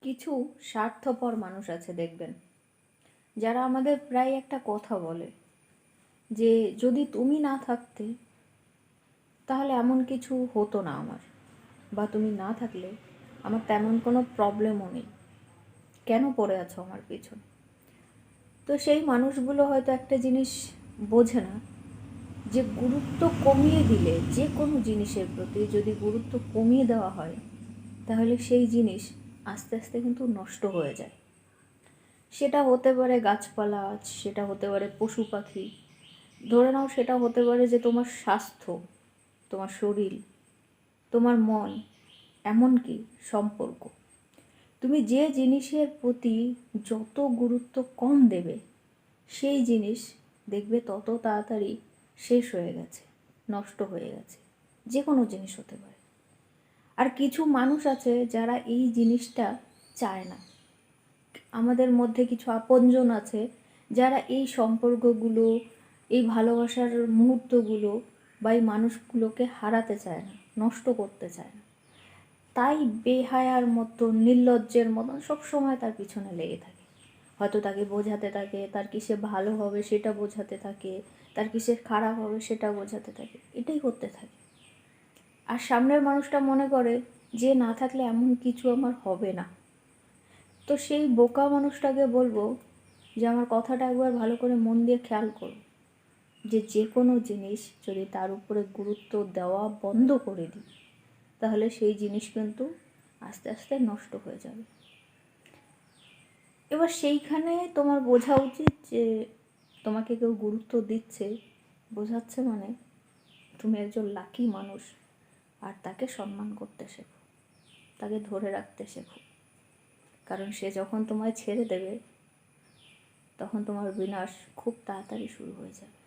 কিছু স্বার্থপর মানুষ আছে দেখবেন, যারা আমাদের প্রায় একটা কথা বলে যে যদি তুমি না থাকতে তাহলে এমন কিছু হতো না আমার, বা তুমি না থাকলে আমার তেমন কোনো প্রবলেমও নেই, কেন পড়ে আছো আমার পিছনে। তো সেই মানুষগুলো হয়তো একটা জিনিস বোঝে না যে গুরুত্ব কমিয়ে দিলে, যে কোনো জিনিসের প্রতি যদি গুরুত্ব কমিয়ে দেওয়া হয় তাহলে সেই জিনিস আস্তে আস্তে কিন্তু নষ্ট হয়ে যায়। সেটা হতে পারে গাছপালা, সেটা হতে পারে পশু পাখি, ধরে নাও সেটা হতে পারে যে তোমার স্বাস্থ্য, তোমার শরীর, তোমার মন, এমনকি সম্পর্ক। তুমি যে জিনিসের প্রতি যত গুরুত্ব কম দেবে সেই জিনিস দেখবে তত তাড়াতাড়ি শেষ হয়ে গেছে, নষ্ট হয়ে গেছে। যে কোনো জিনিস হতে পারে। আর কিছু মানুষ আছে যারা এই জিনিসটা চায় না। আমাদের মধ্যে কিছু আপনজন আছে যারা এই সম্পর্কগুলো, এই ভালোবাসার মুহূর্তগুলো বা এই মানুষগুলোকে হারাতে চায় না, নষ্ট করতে চায় না। তাই বেহায়ার মতো, নির্লজ্জের মতন সবসময় তার পিছনে লেগে থাকে। হয়তো তাকে বোঝাতে থাকে, তার কিসে ভালো হবে সেটা বোঝাতে থাকে, তার কিসে খারাপ হবে সেটা বোঝাতে থাকে, এটাই করতে থাকে। আর সামনের মানুষটা মনে করে যে না থাকলে এমন কিছু আমার হবে না। তো সেই বোকা মানুষটাকে বলবো যে আমার কথাটা একবার ভালো করে মন দিয়ে খেয়াল করো, যে কোনো জিনিস যদি তার উপরে গুরুত্ব দেওয়া বন্ধ করে দিই তাহলে সেই জিনিস কিন্তু আস্তে আস্তে নষ্ট হয়ে যাবে। এবার সেইখানে তোমার বোঝা উচিত যে তোমাকে কেউ গুরুত্ব দিচ্ছে, বোঝাচ্ছে, মানে তুমি একজন লাকি মানুষ। আর তাকে সম্মান করতে শেখো, তাকে ধরে রাখতে শেখো, কারণ সে যখন তোমায় ছেড়ে দেবে তখন তোমার বিনাশ খুব তাড়াতাড়ি শুরু হয়ে যাবে।